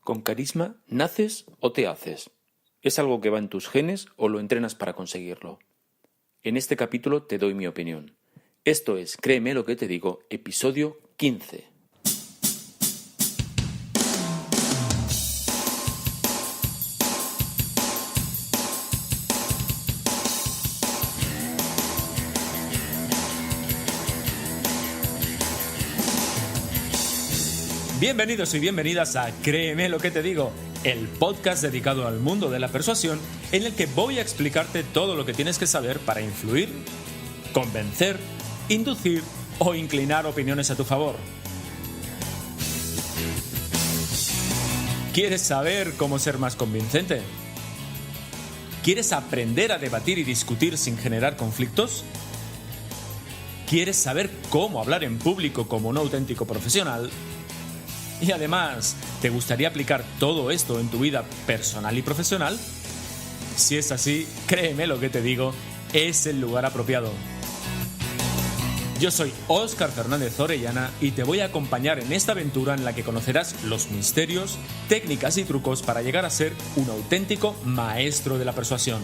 ¿Con carisma naces o te haces? ¿Es algo que va en tus genes o lo entrenas para conseguirlo? En este capítulo te doy mi opinión. Esto es Créeme lo que te digo, episodio 15. Bienvenidos y bienvenidas a Créeme lo que te digo, el podcast dedicado al mundo de la persuasión en el que voy a explicarte todo lo que tienes que saber para influir, convencer, inducir o inclinar opiniones a tu favor. ¿Quieres saber cómo ser más convincente? ¿Quieres aprender a debatir y discutir sin generar conflictos? ¿Quieres saber cómo hablar en público como un auténtico profesional? Y además, ¿te gustaría aplicar todo esto en tu vida personal y profesional? Si es así, créeme lo que te digo, es el lugar apropiado. Yo soy Óscar Fernández Orellana y te voy a acompañar en esta aventura en la que conocerás los misterios, técnicas y trucos para llegar a ser un auténtico maestro de la persuasión.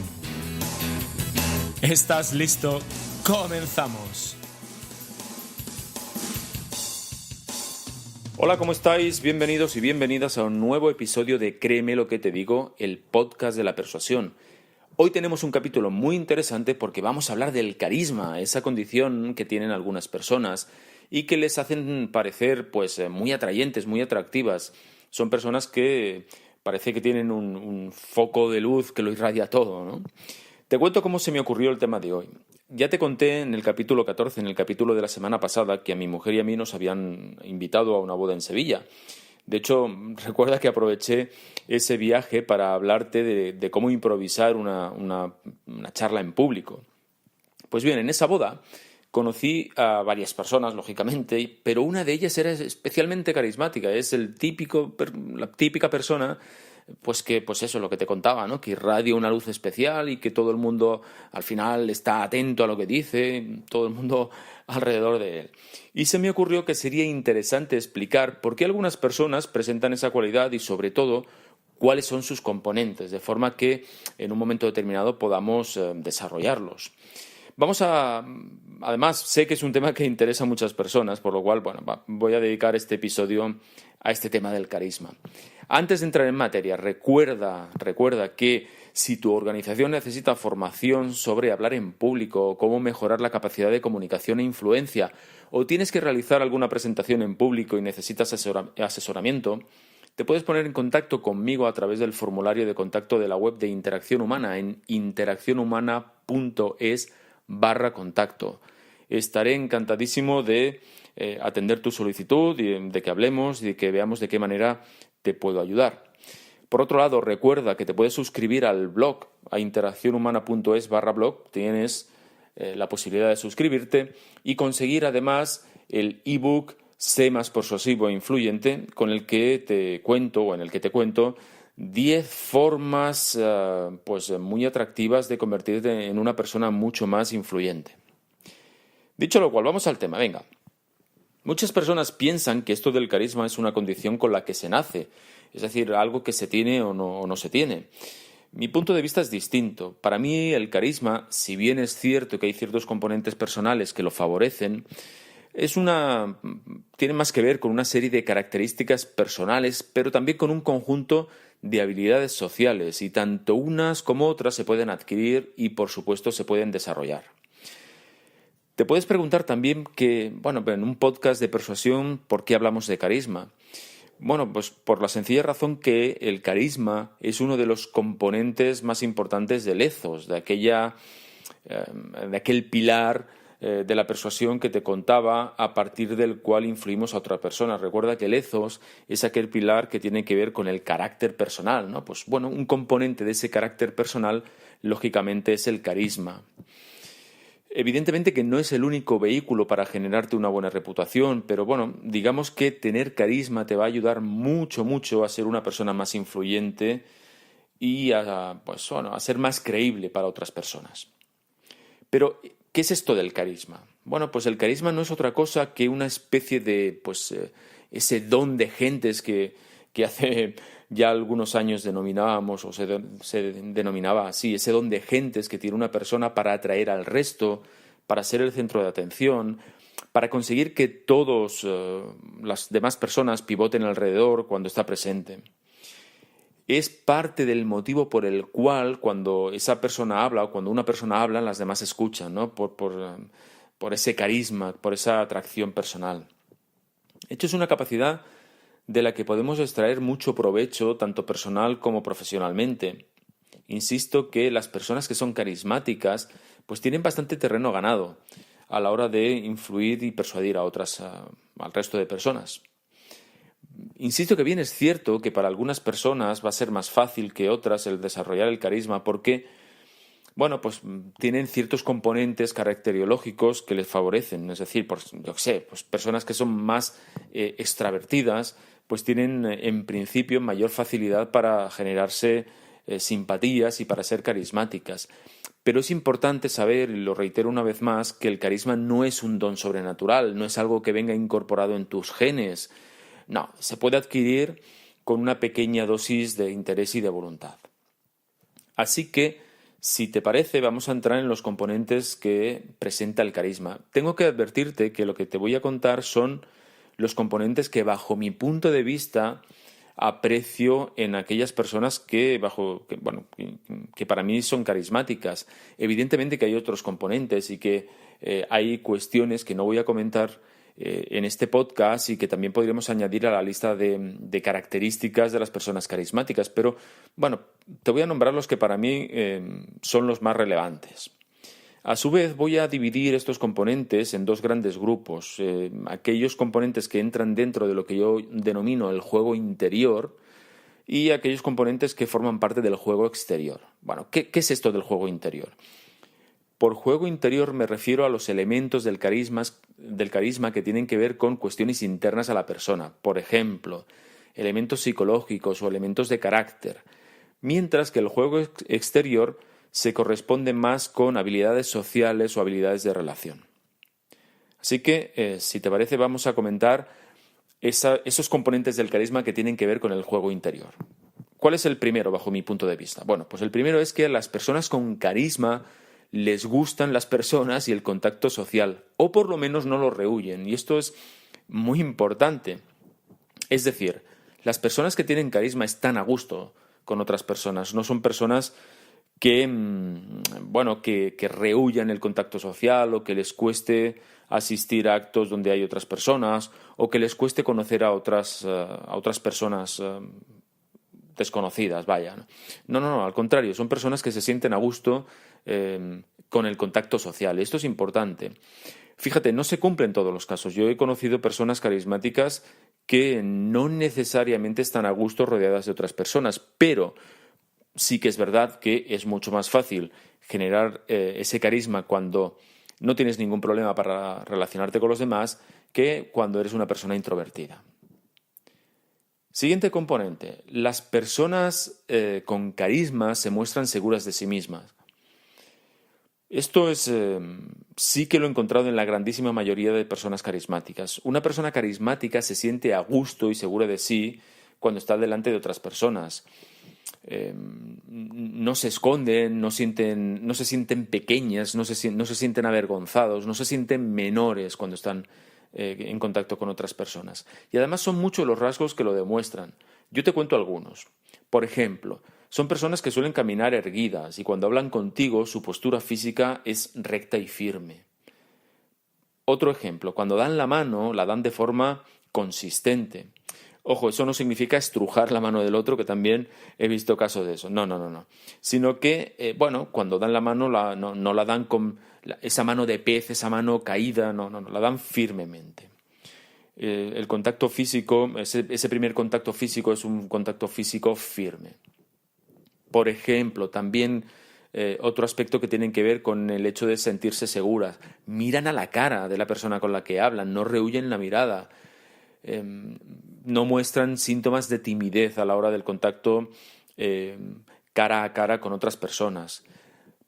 ¿Estás listo? ¡Comenzamos! Hola, ¿cómo estáis? Bienvenidos y bienvenidas a un nuevo episodio de Créeme lo que te digo, el podcast de la persuasión. Hoy tenemos un capítulo muy interesante porque vamos a hablar del carisma, esa condición que tienen algunas personas y que les hacen parecer muy atrayentes, muy atractivas. Son personas que parece que tienen un foco de luz que lo irradia todo, ¿no? Te cuento cómo se me ocurrió el tema de hoy. Ya te conté en el capítulo 14, en el capítulo de la semana pasada, que a mi mujer y a mí nos habían invitado a una boda en Sevilla. De hecho, recuerda que aproveché ese viaje para hablarte de cómo improvisar una charla en público. Pues bien, en esa boda conocí a varias personas, lógicamente, pero una de ellas era especialmente carismática. Es la típica persona eso, lo que te contaba, ¿no? Que irradia una luz especial y que todo el mundo al final está atento a lo que dice, todo el mundo alrededor de él. Y se me ocurrió que sería interesante explicar por qué algunas personas presentan esa cualidad y, sobre todo, cuáles son sus componentes, de forma que en un momento determinado podamos desarrollarlos. Además, sé que es un tema que interesa a muchas personas, por lo cual, voy a dedicar este episodio a este tema del carisma. Antes de entrar en materia, recuerda que si tu organización necesita formación sobre hablar en público, cómo mejorar la capacidad de comunicación e influencia, o tienes que realizar alguna presentación en público y necesitas asesoramiento, te puedes poner en contacto conmigo a través del formulario de contacto de la web de Interacción Humana en interaccionhumana.es/contacto. Estaré encantadísimo de atender tu solicitud y de que hablemos y de que veamos de qué manera te puedo ayudar. Por otro lado, recuerda que te puedes suscribir al blog, a interaccionhumana.es/blog. Tienes la posibilidad de suscribirte y conseguir además el ebook Sé más persuasivo e influyente, con el que te cuento, 10 formas muy atractivas de convertirte en una persona mucho más influyente. Dicho lo cual, vamos al tema, venga. Muchas personas piensan que esto del carisma es una condición con la que se nace, es decir, algo que se tiene o no se tiene. Mi punto de vista es distinto. Para mí el carisma, si bien es cierto que hay ciertos componentes personales que lo favorecen, tiene más que ver con una serie de características personales, pero también con un conjunto de habilidades sociales, y tanto unas como otras se pueden adquirir y, por supuesto, se pueden desarrollar. Te puedes preguntar también en un podcast de persuasión, ¿por qué hablamos de carisma? Pues por la sencilla razón que el carisma es uno de los componentes más importantes del ethos, de aquel pilar de la persuasión que te contaba, a partir del cual influimos a otra persona. Recuerda que el ethos es aquel pilar que tiene que ver con el carácter personal, ¿no? Un componente de ese carácter personal, lógicamente, es el carisma. Evidentemente que no es el único vehículo para generarte una buena reputación, pero digamos que tener carisma te va a ayudar mucho, mucho a ser una persona más influyente y a ser más creíble para otras personas. Pero, ¿qué es esto del carisma? Pues el carisma no es otra cosa que una especie de ese don de gentes que que hace ya algunos años denominábamos o se denominaba así, ese don de gentes que tiene una persona para atraer al resto, para ser el centro de atención, para conseguir que todas las demás personas pivoten alrededor cuando está presente. Es parte del motivo por el cual cuando esa persona habla o cuando una persona habla, las demás escuchan, ¿no? Por ese carisma, por esa atracción personal. De hecho, es una capacidad de la que podemos extraer mucho provecho, tanto personal como profesionalmente. Insisto que las personas que son carismáticas, pues tienen bastante terreno ganado a la hora de influir y persuadir a otras, al resto de personas. Insisto que bien es cierto que para algunas personas va a ser más fácil que otras el desarrollar el carisma porque, bueno, pues tienen ciertos componentes caracteriológicos que les favorecen. Es decir, pues personas que son más extravertidas, pues tienen en principio mayor facilidad para generarse simpatías y para ser carismáticas. Pero es importante saber, y lo reitero una vez más, que el carisma no es un don sobrenatural, no es algo que venga incorporado en tus genes. No, se puede adquirir con una pequeña dosis de interés y de voluntad. Así que, si te parece, vamos a entrar en los componentes que presenta el carisma. Tengo que advertirte que lo que te voy a contar son los componentes que, bajo mi punto de vista, aprecio en aquellas personas que para mí son carismáticas. Evidentemente que hay otros componentes y que hay cuestiones que no voy a comentar en este podcast y que también podríamos añadir a la lista de características de las personas carismáticas. Pero, bueno, te voy a nombrar los que para mí son los más relevantes. A su vez, voy a dividir estos componentes en dos grandes grupos. Aquellos componentes que entran dentro de lo que yo denomino el juego interior y aquellos componentes que forman parte del juego exterior. Bueno, ¿qué es esto del juego interior? Por juego interior me refiero a los elementos del carisma que tienen que ver con cuestiones internas a la persona. Por ejemplo, elementos psicológicos o elementos de carácter. Mientras que el juego exterior se corresponde más con habilidades sociales o habilidades de relación. Así que, si te parece, vamos a comentar esos componentes del carisma que tienen que ver con el juego interior. ¿Cuál es el primero, bajo mi punto de vista? Bueno, pues el primero es que a las personas con carisma les gustan las personas y el contacto social, o por lo menos no lo rehuyen, y esto es muy importante. Es decir, las personas que tienen carisma están a gusto con otras personas, no son personas que rehuyan el contacto social o que les cueste asistir a actos donde hay otras personas o que les cueste conocer a otras personas desconocidas, vaya. No, al contrario, son personas que se sienten a gusto con el contacto social. Esto es importante. Fíjate, no se cumple en todos los casos. Yo he conocido personas carismáticas que no necesariamente están a gusto rodeadas de otras personas, pero sí que es verdad que es mucho más fácil generar ese carisma cuando no tienes ningún problema para relacionarte con los demás que cuando eres una persona introvertida. Siguiente componente. Las personas con carisma se muestran seguras de sí mismas. Esto sí que lo he encontrado en la grandísima mayoría de personas carismáticas. Una persona carismática se siente a gusto y segura de sí cuando está delante de otras personas. No se esconden, no se sienten pequeñas, no se sienten avergonzados, no se sienten menores cuando están en contacto con otras personas. Y además son muchos los rasgos que lo demuestran. Yo te cuento algunos. Por ejemplo, son personas que suelen caminar erguidas y cuando hablan contigo su postura física es recta y firme. Otro ejemplo, cuando dan la mano, la dan de forma consistente. Ojo, eso no significa estrujar la mano del otro, que también he visto casos de eso. No. Sino que, cuando dan la mano, no la dan con esa mano de pez, esa mano caída, no, la dan firmemente. El contacto físico, ese primer contacto físico es un contacto físico firme. Por ejemplo, también otro aspecto que tiene que ver con el hecho de sentirse seguras. Miran a la cara de la persona con la que hablan, no rehuyen la mirada. No muestran síntomas de timidez a la hora del contacto cara a cara con otras personas.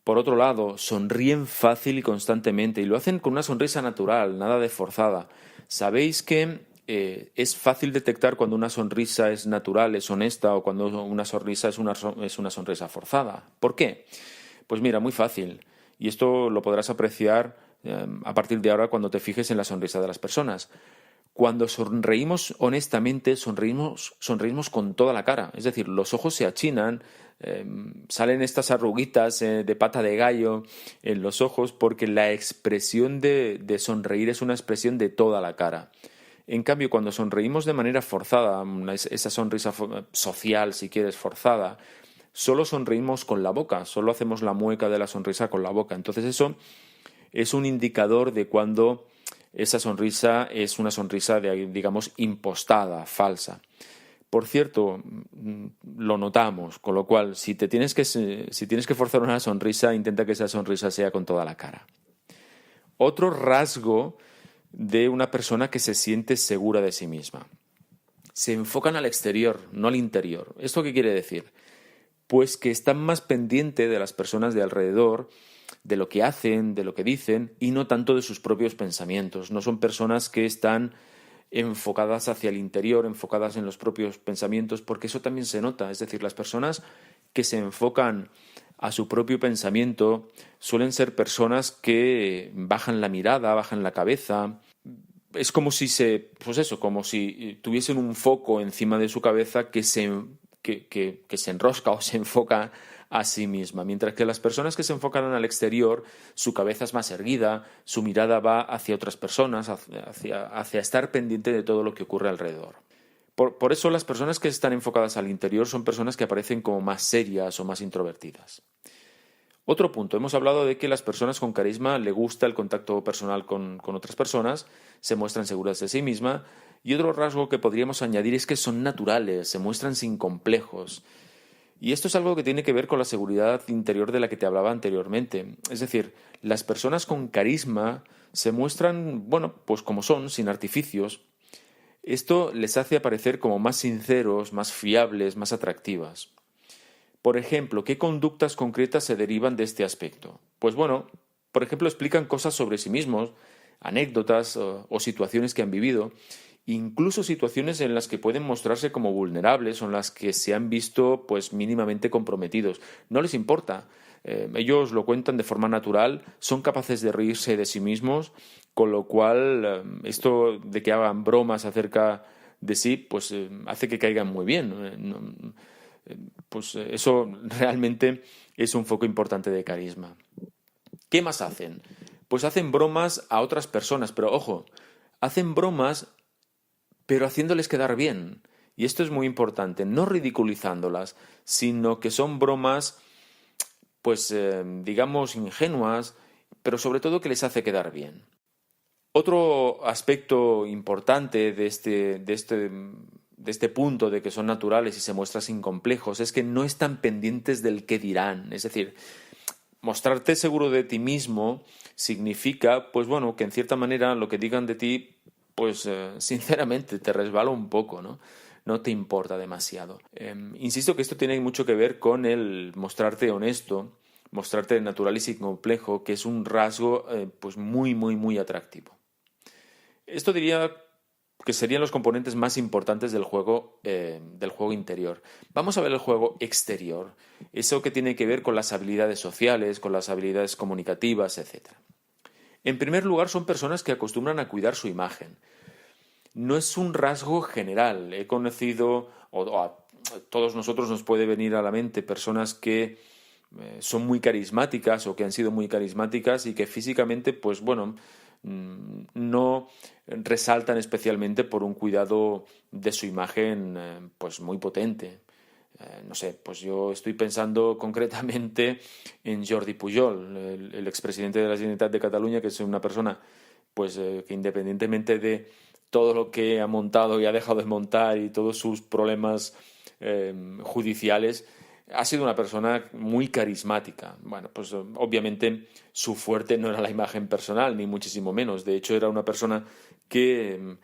Por otro lado, sonríen fácil y constantemente y lo hacen con una sonrisa natural, nada de forzada. Sabéis que es fácil detectar cuando una sonrisa es natural, es honesta, o cuando una sonrisa es una sonrisa forzada. ¿Por qué? Pues mira, muy fácil. Y esto lo podrás apreciar a partir de ahora cuando te fijes en la sonrisa de las personas. Cuando sonreímos honestamente, sonreímos con toda la cara. Es decir, los ojos se achinan, salen estas arruguitas de pata de gallo en los ojos, porque la expresión de sonreír es una expresión de toda la cara. En cambio, cuando sonreímos de manera forzada, esa sonrisa social, si quieres, forzada, solo sonreímos con la boca, solo hacemos la mueca de la sonrisa con la boca. Entonces eso es un indicador de cuando esa sonrisa es una sonrisa, digamos, impostada, falsa. Por cierto, lo notamos, con lo cual, si tienes que forzar una sonrisa, intenta que esa sonrisa sea con toda la cara. Otro rasgo de una persona que se siente segura de sí misma. Se enfocan al exterior, no al interior. ¿Esto qué quiere decir? Pues que están más pendientes de las personas de alrededor, de lo que hacen, de lo que dicen, y no tanto de sus propios pensamientos. No son personas que están enfocadas hacia el interior, enfocadas en los propios pensamientos, porque eso también se nota. Es decir, las personas que se enfocan a su propio pensamiento suelen ser personas que bajan la mirada, bajan la cabeza. Es como si como si tuviesen un foco encima de su cabeza que se enrosca o se enfoca a sí misma, mientras que las personas que se enfocan al exterior, su cabeza es más erguida, su mirada va hacia otras personas, hacia estar pendiente de todo lo que ocurre alrededor. Por eso las personas que están enfocadas al interior son personas que aparecen como más serias o más introvertidas. Otro punto, hemos hablado de que las personas con carisma le gusta el contacto personal con otras personas, se muestran seguras de sí mismas, y otro rasgo que podríamos añadir es que son naturales, se muestran sin complejos. Y esto es algo que tiene que ver con la seguridad interior de la que te hablaba anteriormente. Es decir, las personas con carisma se muestran, pues como son, sin artificios. Esto les hace aparecer como más sinceros, más fiables, más atractivas. Por ejemplo, ¿qué conductas concretas se derivan de este aspecto? Pues por ejemplo, explican cosas sobre sí mismos, anécdotas o situaciones que han vivido, incluso situaciones en las que pueden mostrarse como vulnerables o en las que se han visto pues mínimamente comprometidos. No les importa. Ellos lo cuentan de forma natural, son capaces de reírse de sí mismos, con lo cual esto de que hagan bromas acerca de sí, pues hace que caigan muy bien. Pues eso realmente es un foco importante de carisma. ¿Qué más hacen? Pues hacen bromas a otras personas, pero ojo, hacen bromas pero haciéndoles quedar bien. Y esto es muy importante, no ridiculizándolas, sino que son bromas, pues digamos, ingenuas, pero sobre todo que les hace quedar bien. Otro aspecto importante de este punto de que son naturales y se muestran sin complejos es que no están pendientes del qué dirán. Es decir, mostrarte seguro de ti mismo significa, que en cierta manera lo que digan de ti, sinceramente te resbala un poco, ¿no? No te importa demasiado. Insisto que esto tiene mucho que ver con el mostrarte honesto, mostrarte natural y sin complejo, que es un rasgo muy, muy, muy atractivo. Esto diría que serían los componentes más importantes del juego interior. Vamos a ver el juego exterior, eso que tiene que ver con las habilidades sociales, con las habilidades comunicativas, etc. En primer lugar, son personas que acostumbran a cuidar su imagen. No es un rasgo general. He conocido, o a todos nosotros nos puede venir a la mente, personas que son muy carismáticas o que han sido muy carismáticas y que físicamente, no resaltan especialmente por un cuidado de su imagen muy potente. Yo estoy pensando concretamente en Jordi Pujol, el expresidente de la Generalitat de Cataluña, que es una persona que independientemente de todo lo que ha montado y ha dejado de montar y todos sus problemas judiciales, ha sido una persona muy carismática. Obviamente su fuerte no era la imagen personal, ni muchísimo menos. De hecho, era una persona que,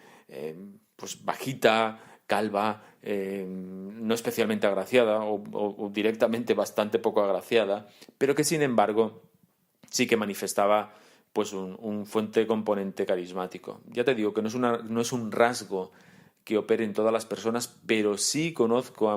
bajita, calva, no especialmente agraciada o directamente bastante poco agraciada, pero que sin embargo sí que manifestaba pues un fuente componente carismático. Ya te digo que no es un rasgo que opere en todas las personas, pero sí conozco a